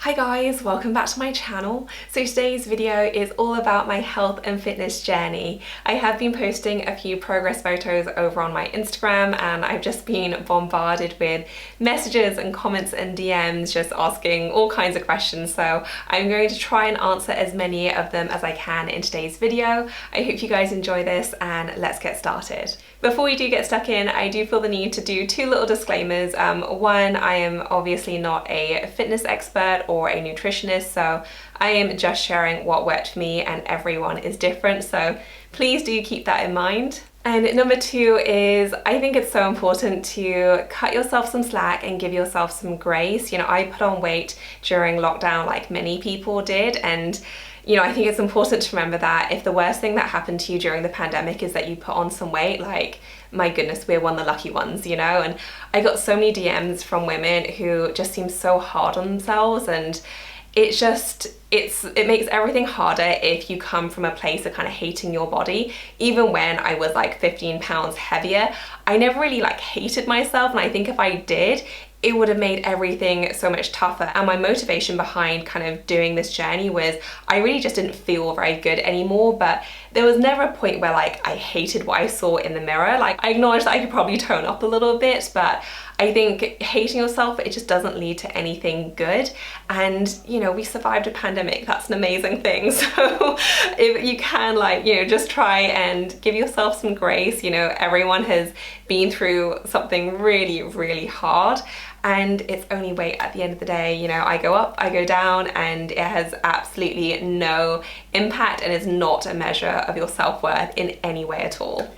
Hi guys, welcome back to my channel. So today's video is all about my health and fitness journey. I have been posting a few progress photos over on my Instagram and I've just been bombarded with messages and comments and DMs just asking all kinds of questions. So I'm going to try and answer as many of them as I can in today's video. I hope you guys enjoy this and let's get started. Before we do get stuck in, I do feel the need to do two little disclaimers. One, I am obviously not a fitness expert or a nutritionist, so I am just sharing what worked for me and everyone is different, so please do keep that in mind. And number two is I think it's so important to cut yourself some slack and give yourself some grace. You know, I put on weight during lockdown like many people did, and you know, I think it's important to remember that if the worst thing that happened to you during the pandemic is that you put on some weight, like, my goodness, we're one of the lucky ones, you know? And I got so many DMs from women who just seem so hard on themselves, and it makes everything harder if you come from a place of kind of hating your body. Even when I was like 15 pounds heavier, I never really like hated myself, and I think if I did, it would have made everything so much tougher. And my motivation behind kind of doing this journey was I really just didn't feel very good anymore, but there was never a point where like I hated what I saw in the mirror. Like, I acknowledge that I could probably tone up a little bit, but I think hating yourself, it just doesn't lead to anything good. And you know, we survived a pandemic, that's an amazing thing. So if you can, like, you know, just try and give yourself some grace. You know, everyone has been through something really, really hard, and it's only weight at the end of the day. You know, I go up, I go down, and it has absolutely no impact and is not a measure of your self-worth in any way at all.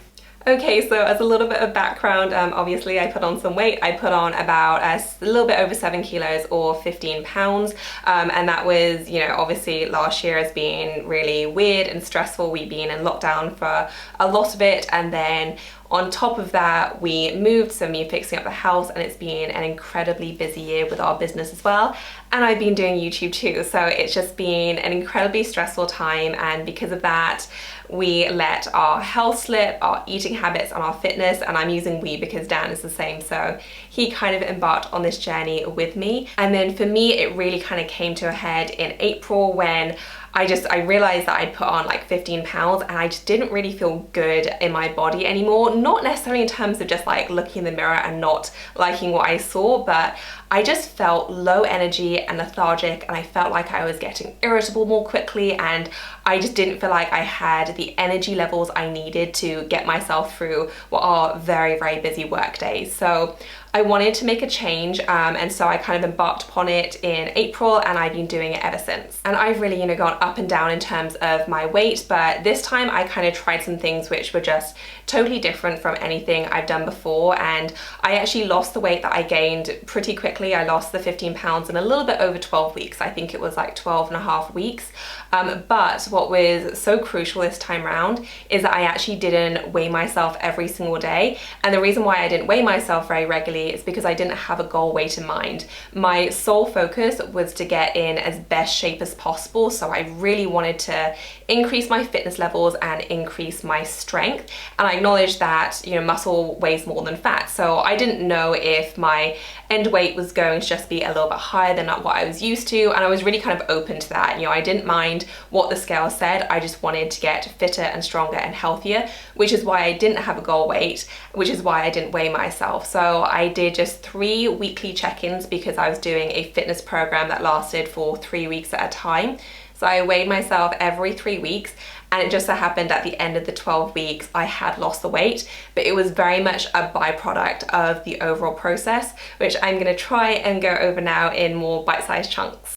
Okay, so as a little bit of background, obviously I put on some weight. I put on about a little bit over 7 kilos or 15 pounds. And that was, you know, obviously last year has been really weird and stressful. We've been in lockdown for a lot of it. And then on top of that, we moved, so me fixing up the house, and it's been an incredibly busy year with our business as well. And I've been doing YouTube too, so it's just been an incredibly stressful time, and because of that, we let our health slip, our eating habits, and our fitness, and I'm using we because Dan is the same, so he kind of embarked on this journey with me. And then for me, it really kind of came to a head in April when I realized that I'd put on like 15 pounds and I just didn't really feel good in my body anymore. Not necessarily in terms of just like looking in the mirror and not liking what I saw, but I just felt low energy and lethargic, and I felt like I was getting irritable more quickly, and I just didn't feel like I had the energy levels I needed to get myself through what are very, very busy work days. So I wanted to make a change, and so I kind of embarked upon it in April, and I've been doing it ever since. And I've really, you know, gone up and down in terms of my weight, but this time I kind of tried some things which were just totally different from anything I've done before, and I actually lost the weight that I gained pretty quickly. I lost the 15 pounds in a little bit over 12 weeks. I think it was like 12 and a half weeks. But what was so crucial this time around is that I actually didn't weigh myself every single day. And the reason why I didn't weigh myself very regularly is because I didn't have a goal weight in mind. My sole focus was to get in as best shape as possible. So I really wanted to increase my fitness levels and increase my strength. And I acknowledge that, you know, muscle weighs more than fat. So I didn't know if my end weight was going to just be a little bit higher than what I was used to. And I was really kind of open to that. You know, I didn't mind what the scale said. I just wanted to get fitter and stronger and healthier, which is why I didn't have a goal weight, which is why I didn't weigh myself. So I did just 3 weekly check-ins because I was doing a fitness program that lasted for 3 weeks at a time. So I weighed myself every 3 weeks, and it just so happened at the end of the 12 weeks I had lost the weight, but it was very much a byproduct of the overall process, which I'm going to try and go over now in more bite-sized chunks.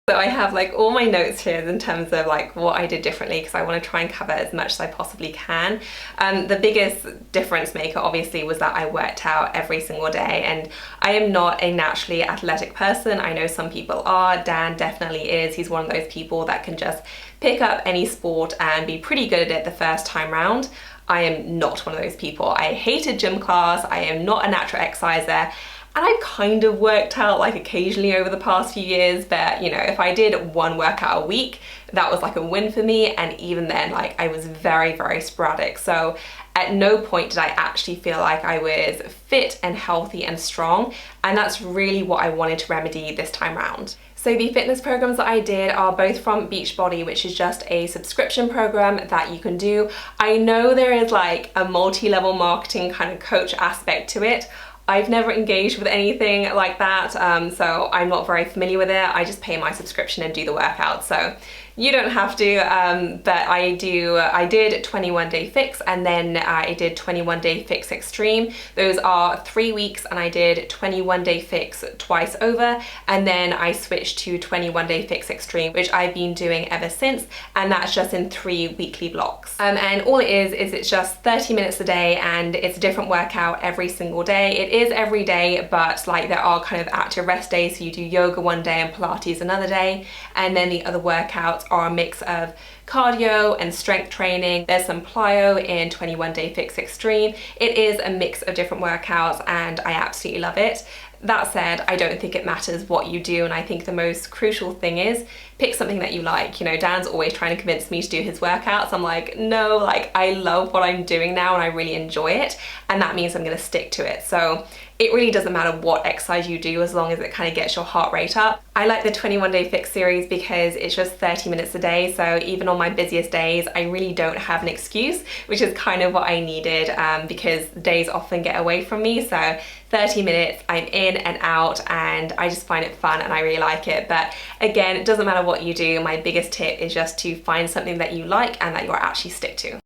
So I have like all my notes here in terms of like what I did differently, because I want to try and cover as much as I possibly can. The biggest difference maker obviously was that I worked out every single day, and I am not a naturally athletic person. I know some people are. Dan definitely is. He's one of those people that can just pick up any sport and be pretty good at it the first time round. I am not one of those people. I hated gym class. I am not a natural exerciser. And I've kind of worked out like occasionally over the past few years, but you know, if I did one workout a week, that was like a win for me. And even then, like I was very, very sporadic. So at no point did I actually feel like I was fit and healthy and strong. And that's really what I wanted to remedy this time around. So the fitness programs that I did are both from Beachbody, which is just a subscription program that you can do. I know there is like a multi-level marketing kind of coach aspect to it. I've never engaged with anything like that, so I'm not very familiar with it. I just pay my subscription and do the workout, so you don't have to, but I did 21 Day Fix, and then I did 21 Day Fix Extreme. Those are 3 weeks, and I did 21 Day Fix twice over, and then I switched to 21 Day Fix Extreme, which I've been doing ever since, and that's just in 3 weekly blocks. And all it is it's just 30 minutes a day, and it's a different workout every single day. It is every day, but like there are kind of active rest days, so you do yoga one day and Pilates another day, and then the other workouts are a mix of cardio and strength training. There's some plyo in 21 Day Fix Extreme. It is a mix of different workouts, and I absolutely love it. That said, I don't think it matters what you do, and I think the most crucial thing is pick something that you like. You know, Dan's always trying to convince me to do his workouts. I'm like, no, like I love what I'm doing now and I really enjoy it, and that means I'm gonna stick to it. So it really doesn't matter what exercise you do as long as it kind of gets your heart rate up. I like the 21 Day Fix series because it's just 30 minutes a day, so even on my busiest days I really don't have an excuse, which is kind of what I needed, because days often get away from me. So 30 minutes, I'm in and out, and I just find it fun and I really like it. But again, it doesn't matter what you do. My biggest tip is just to find something that you like and that you'll actually stick to.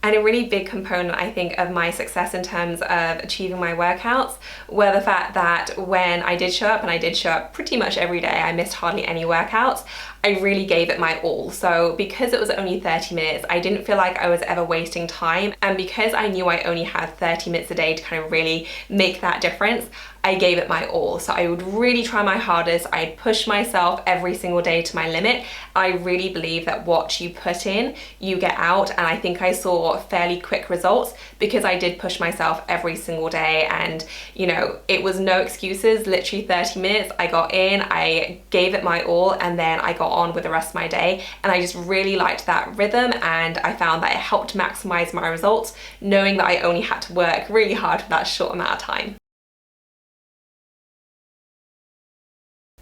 And a really big component, I think, of my success in terms of achieving my workouts were the fact that when I did show up, and I did show up pretty much every day, I missed hardly any workouts, I really gave it my all. So because it was only 30 minutes, I didn't feel like I was ever wasting time. And because I knew I only had 30 minutes a day to kind of really make that difference, I gave it my all. So I would really try my hardest. I'd push myself every single day to my limit. I really believe that what you put in, you get out. And I think I saw fairly quick results because I did push myself every single day. And you know, it was no excuses, literally 30 minutes. I got in, I gave it my all, and then I got on with the rest of my day. And I just really liked that rhythm, and I found that it helped maximize my results, knowing that I only had to work really hard for that short amount of time.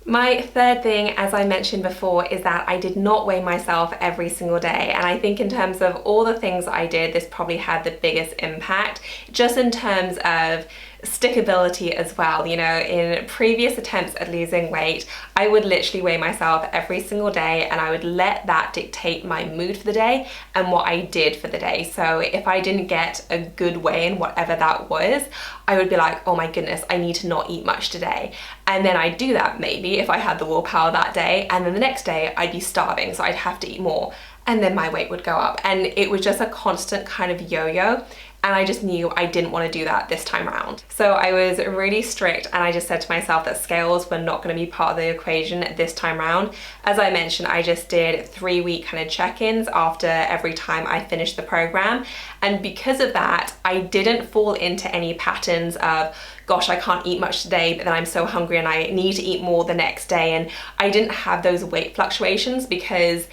My third thing, as I mentioned before, is that I did not weigh myself every single day. And I think in terms of all the things I did, this probably had the biggest impact, just in terms of stickability as well. You know, in previous attempts at losing weight, I would literally weigh myself every single day, and I would let that dictate my mood for the day and what I did for the day. So if I didn't get a good weigh-in, whatever that was, I would be like, oh my goodness, I need to not eat much today. And then I'd do that maybe if I had the willpower that day, and then the next day I'd be starving, so I'd have to eat more, and then my weight would go up. And it was just a constant kind of yo-yo. And I just knew I didn't want to do that this time around. So I was really strict, and I just said to myself that scales were not going to be part of the equation this time around. As I mentioned, I just did 3-week kind of check-ins after every time I finished the program. And because of that, I didn't fall into any patterns of, gosh, I can't eat much today, but then I'm so hungry and I need to eat more the next day. And I didn't have those weight fluctuations because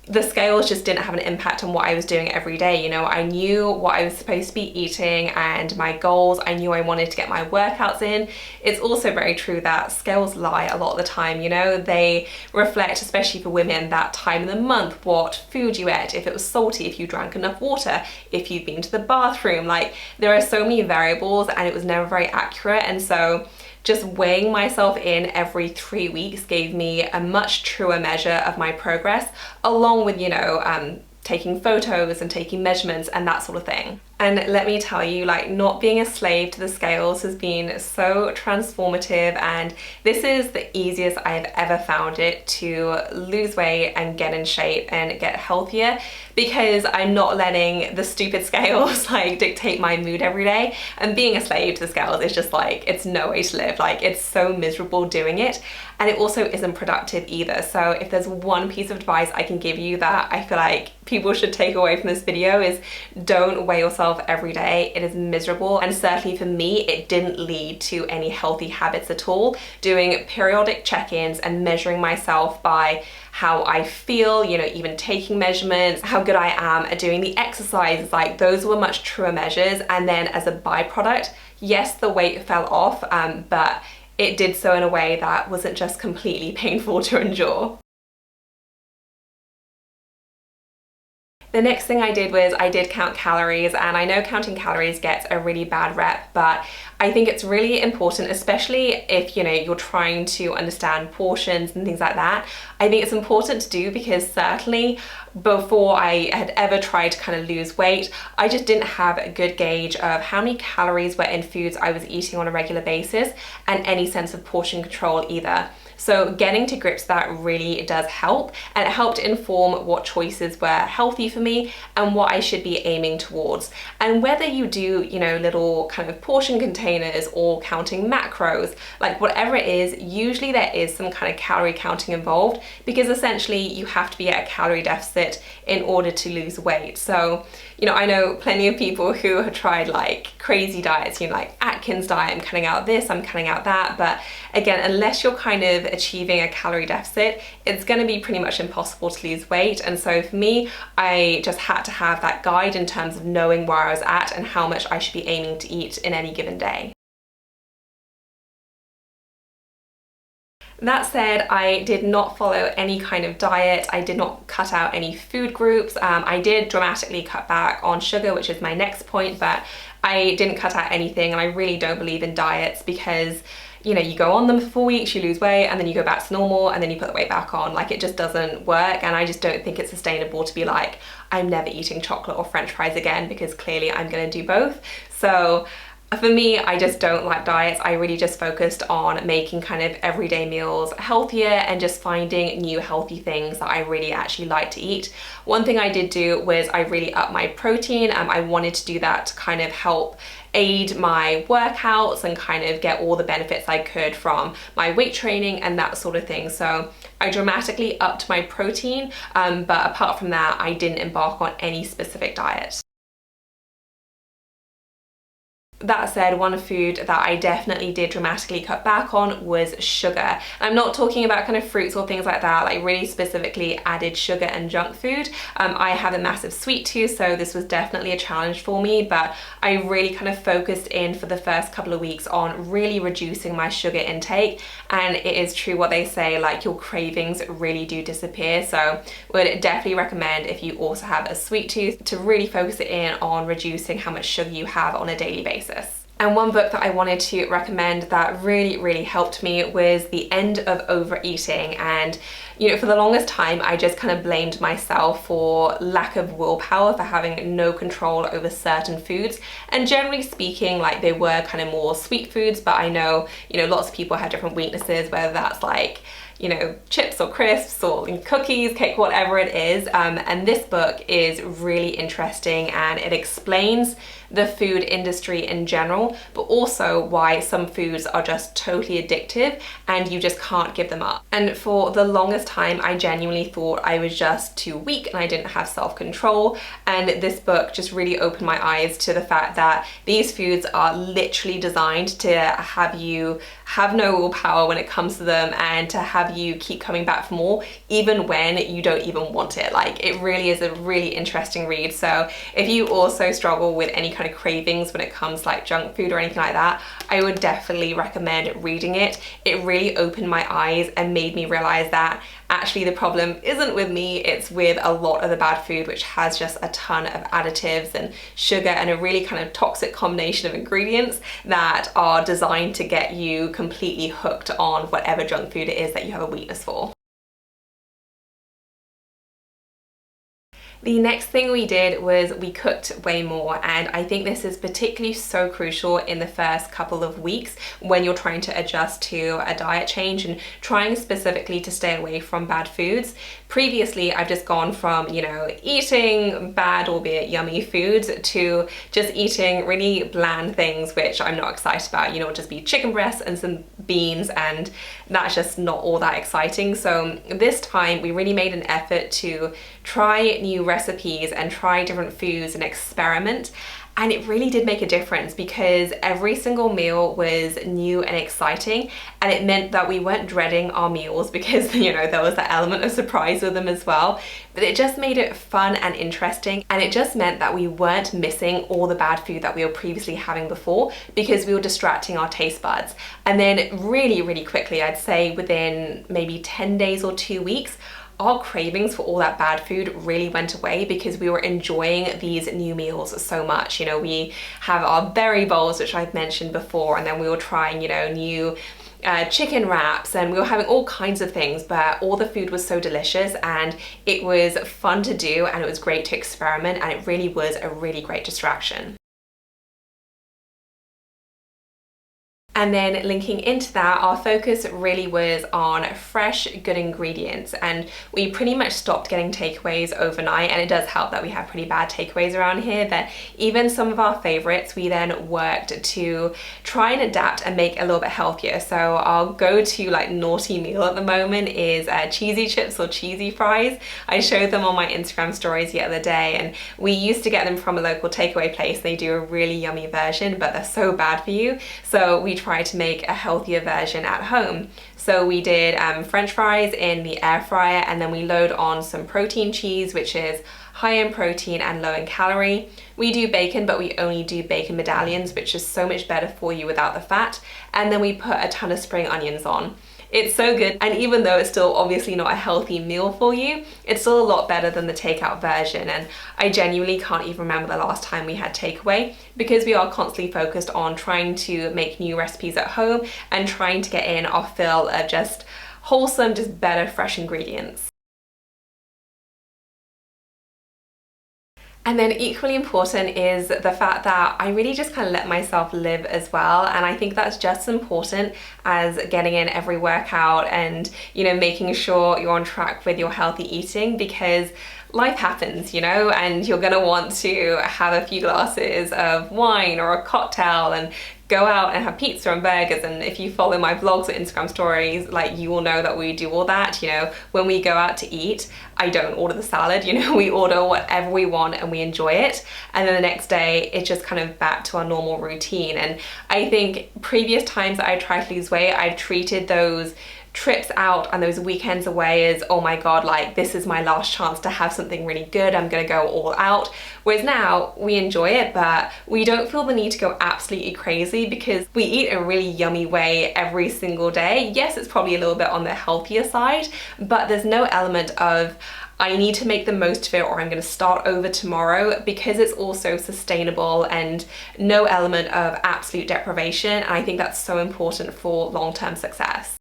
the scales just didn't have an impact on what I was doing every day. You know, I knew what I was supposed to be eating and my goals. I knew I wanted to get my workouts in. It's also very true that scales lie a lot of the time. You know, they reflect, especially for women, that time of the month, what food you ate, if it was salty, if you drank enough water, if you've been to the bathroom. Like, there are so many variables, and it was never very accurate. And so just weighing myself in every 3 weeks gave me a much truer measure of my progress, along with, you know, taking photos and taking measurements and that sort of thing. And let me tell you, like, not being a slave to the scales has been so transformative, and this is the easiest I've ever found it to lose weight and get in shape and get healthier, because I'm not letting the stupid scales like dictate my mood every day. And being a slave to the scales is just like, it's no way to live. Like, it's so miserable doing it, and it also isn't productive either. So if there's one piece of advice I can give you that I feel like people should take away from this video, is don't weigh yourself myself every day, it is miserable. And certainly for me, it didn't lead to any healthy habits at all. Doing periodic check-ins and measuring myself by how I feel, you know, even taking measurements, how good I am at doing the exercises, like those were much truer measures. And then as a byproduct, yes, the weight fell off, but it did so in a way that wasn't just completely painful to endure. The next thing I did was I did count calories, and I know counting calories gets a really bad rep, but I think it's really important, especially if, you know, you're trying to understand portions and things like that. I think it's important to do because certainly before I had ever tried to kind of lose weight, I just didn't have a good gauge of how many calories were in foods I was eating on a regular basis and any sense of portion control either. So getting to grips with that really does help, and it helped inform what choices were healthy for me and what I should be aiming towards. And whether you do, you know, little kind of portion containers or counting macros, like whatever it is, usually there is some kind of calorie counting involved, because essentially you have to be at a calorie deficit in order to lose weight. So, you know, I know plenty of people who have tried like crazy diets, you know, like Atkins diet, I'm cutting out this, I'm cutting out that. But again, unless you're kind of achieving a calorie deficit, it's going to be pretty much impossible to lose weight. And so for me, I just had to have that guide in terms of knowing where I was at and how much I should be aiming to eat in any given day. That said, I did not follow any kind of diet. I did not cut out any food groups. I did dramatically cut back on sugar, which is my next point, but I didn't cut out anything. And I really don't believe in diets because, you know, you go on them for 4 weeks, you lose weight, and then you go back to normal, and then you put the weight back on. Like, it just doesn't work, and I just don't think it's sustainable to be like, I'm never eating chocolate or French fries again, because clearly I'm gonna do both. So for me, I just don't like diets. I really just focused on making kind of everyday meals healthier and just finding new healthy things that I really actually like to eat. One thing I did do was I really upped my protein. I wanted to do that to kind of help aid my workouts and kind of get all the benefits I could from my weight training and that sort of thing. So I dramatically upped my protein, but apart from that, I didn't embark on any specific diet. That said, one food that I definitely did dramatically cut back on was sugar. I'm not talking about kind of fruits or things like that, like really specifically added sugar and junk food. I have a massive sweet tooth, so this was definitely a challenge for me, but I really kind of focused in for the first couple of weeks on really reducing my sugar intake. And it is true what they say, like your cravings really do disappear. So would definitely recommend, if you also have a sweet tooth, to really focus in on reducing how much sugar you have on a daily basis. And one book that I wanted to recommend that really helped me was The End of Overeating. And you know, for the longest time, I just kind of blamed myself for lack of willpower, for having no control over certain foods. And generally speaking, like they were kind of more sweet foods, but I know, you know, lots of people have different weaknesses, whether that's like, you know, chips or crisps or cookies, cake, whatever it is. And this book is really interesting, and it explains the food industry in general, but also why some foods are just totally addictive and you just can't give them up. And for the longest time, I genuinely thought I was just too weak and I didn't have self-control. And this book just really opened my eyes to the fact that these foods are literally designed to have you have no willpower when it comes to them, and to have you keep coming back for more even when you don't even want it. Like, it really is a really interesting read. So if you also struggle with any kind of cravings when it comes like junk food or anything like that, I would definitely recommend reading it. It really opened my eyes and made me realize that actually the problem isn't with me, it's with a lot of the bad food, which has just a ton of additives and sugar and a really kind of toxic combination of ingredients that are designed to get you completely hooked on whatever junk food it is that you have a weakness for. The next thing we did was we cooked way more, and I think this is particularly so crucial in the first couple of weeks when you're trying to adjust to a diet change and trying specifically to stay away from bad foods. Previously, I've just gone from, you know, eating bad, albeit yummy foods, to just eating really bland things, which I'm not excited about. You know, it'll just be chicken breasts and some beans, and that's just not all that exciting. So this time we really made an effort to try new recipes and try different foods and experiment. And it really did make a difference because every single meal was new and exciting, and it meant that we weren't dreading our meals because, you know, there was that element of surprise with them as well. But it just made it fun and interesting, and it just meant that we weren't missing all the bad food that we were previously having before because we were distracting our taste buds. And then really quickly, I'd say within maybe 10 days or 2 weeks, our cravings for all that bad food really went away because we were enjoying these new meals so much. You know, we have our berry bowls, which I've mentioned before, and then we were trying, you know, new chicken wraps, and we were having all kinds of things, but all the food was so delicious and it was fun to do, and it was great to experiment, and it really was a really great distraction. And then linking into that, our focus really was on fresh, good ingredients. And we pretty much stopped getting takeaways overnight. And it does help that we have pretty bad takeaways around here, that even some of our favorites, we then worked to try and adapt and make a little bit healthier. So our go-to like naughty meal at the moment is cheesy chips or cheesy fries. I showed them on my Instagram stories the other day, and we used to get them from a local takeaway place. They do a really yummy version, but they're so bad for you. So we try to make a healthier version at home. So we did French fries in the air fryer, and then we load on some protein cheese, which is high in protein and low in calorie. We do bacon, but we only do bacon medallions, which is so much better for you without the fat. And then we put a ton of spring onions on. It's so good, and even though it's still obviously not a healthy meal for you, it's still a lot better than the takeout version. And I genuinely can't even remember the last time we had takeaway, because we are constantly focused on trying to make new recipes at home and trying to get in our fill of just wholesome, just better, fresh ingredients. And then equally important is the fact that I really just kind of let myself live as well. And I think that's just as important as getting in every workout and, you know, making sure you're on track with your healthy eating, because life happens, you know, and you're gonna want to have a few glasses of wine or a cocktail and go out and have pizza and burgers. And if you follow my vlogs or Instagram stories, like, you will know that we do all that. You know, when we go out to eat, I don't order the salad, you know, we order whatever we want and we enjoy it. And then the next day, it's just kind of back to our normal routine. And I think previous times that I tried to lose weight, I've treated those trips out and those weekends away as, oh my god, like, this is my last chance to have something really good, I'm gonna go all out. Whereas now we enjoy it, but we don't feel the need to go absolutely crazy because we eat a really yummy way every single day. Yes, it's probably a little bit on the healthier side, but there's no element of I need to make the most of it or I'm going to start over tomorrow, because it's also sustainable and no element of absolute deprivation. And I think that's so important for long-term success.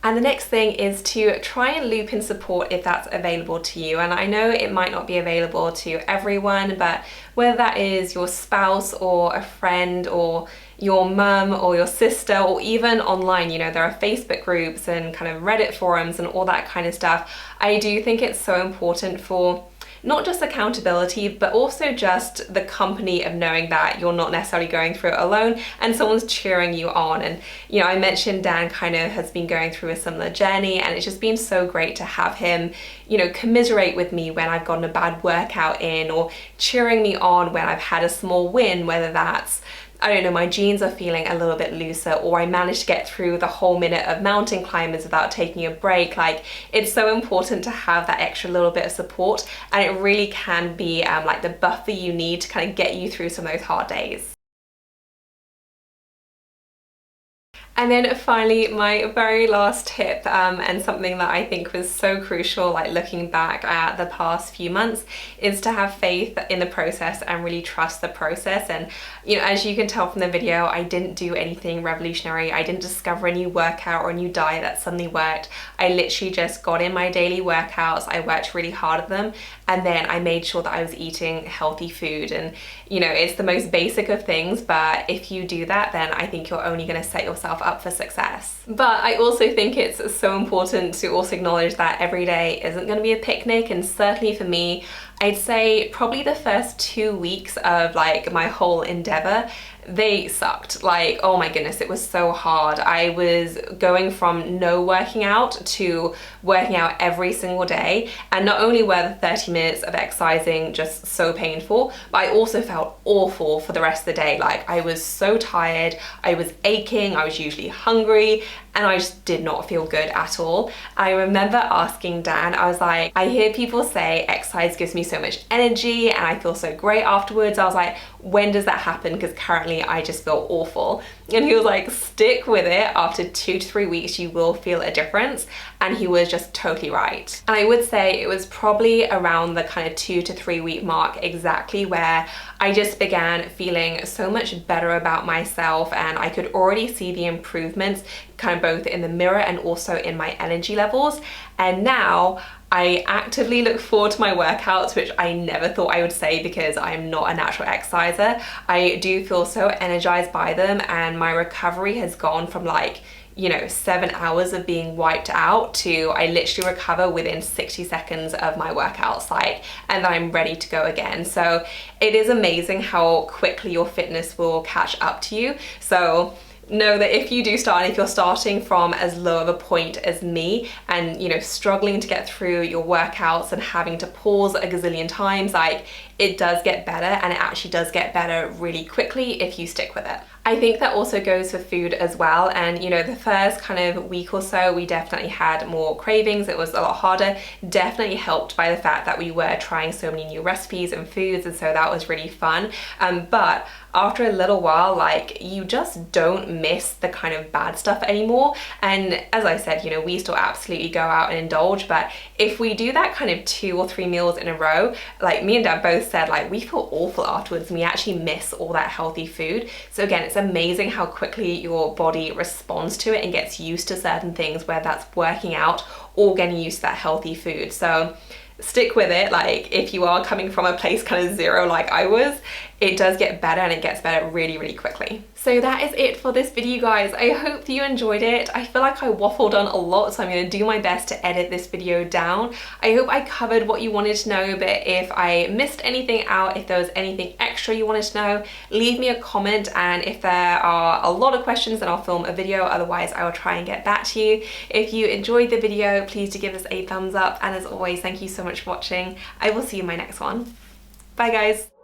And the next thing is to try and loop in support if that's available to you. And I know it might not be available to everyone, but whether that is your spouse or a friend or your mum or your sister, or even online, you know, there are Facebook groups and kind of Reddit forums and all that kind of stuff. I do think it's so important for not just accountability, but also just the company of knowing that you're not necessarily going through it alone and someone's cheering you on. And, you know, I mentioned Dan kind of has been going through a similar journey, and it's just been so great to have him, you know, commiserate with me when I've gotten a bad workout in, or cheering me on when I've had a small win, whether that's, I don't know, my jeans are feeling a little bit looser, or I managed to get through the whole minute of mountain climbers without taking a break. Like, it's so important to have that extra little bit of support, and it really can be like the buffer you need to kind of get you through some of those hard days. And then finally, my very last tip, and something that I think was so crucial, like looking back at the past few months, is to have faith in the process and really trust the process. And, you know, as you can tell from the video, I didn't do anything revolutionary. I didn't discover a new workout or a new diet that suddenly worked. I literally just got in my daily workouts. I worked really hard at them. And then I made sure that I was eating healthy food. And, you know, it's the most basic of things, but if you do that, then I think you're only going to set yourself up for success. But I also think it's so important to also acknowledge that every day isn't going to be a picnic. And certainly for me, I'd say probably the first 2 weeks of like my whole endeavor, they sucked. Like, oh my goodness, it was so hard. I was going from no working out to working out every single day. And not only were the 30 minutes of exercising just so painful, but I also felt awful for the rest of the day. Like, I was so tired, I was aching, I was usually hungry, and I just did not feel good at all. I remember asking Dan, I was like, I hear people say exercise gives me so much energy and I feel so great afterwards. I was like, when does that happen? Because currently I just feel awful. And he was like, stick with it. After 2 to 3 weeks, you will feel a difference. And he was just totally right. And I would say it was probably around the kind of 2 to 3 week mark exactly where I just began feeling so much better about myself, and I could already see the improvements kind of both in the mirror and also in my energy levels. And now I actively look forward to my workouts, which I never thought I would say because I'm not a natural exerciser. I do feel so energized by them, and my recovery has gone from like, you know, 7 hours of being wiped out to I literally recover within 60 seconds of my workouts, like, and I'm ready to go again. So it is amazing how quickly your fitness will catch up to you. So know that if you do start, and if you're starting from as low of a point as me and, you know, struggling to get through your workouts and having to pause a gazillion times, like, it does get better, and it actually does get better really quickly if you stick with it. I think that also goes for food as well. And, you know, the first kind of week or so, we definitely had more cravings. It was a lot harder, definitely helped by the fact that we were trying so many new recipes and foods. And so that was really fun. But after a little while, like, you just don't miss the kind of bad stuff anymore. And as I said, you know, we still absolutely go out and indulge, but if we do that kind of 2 or 3 meals in a row, like me and Dad both said, like, we feel awful afterwards and we actually miss all that healthy food. So again, it's amazing how quickly your body responds to it and gets used to certain things, whether that's working out or getting used to that healthy food. So stick with it. Like, if you are coming from a place kind of zero like I was, it does get better, and it gets better really, really quickly. So that is it for this video, guys. I hope you enjoyed it. I feel like I waffled on a lot, so I'm going to do my best to edit this video down. I hope I covered what you wanted to know, but if I missed anything out, if there was anything extra you wanted to know, leave me a comment, and if there are a lot of questions, then I'll film a video. Otherwise, I will try and get back to you. If you enjoyed the video, please do give us a thumbs up, and as always, thank you so much for watching. I will see you in my next one. Bye, guys.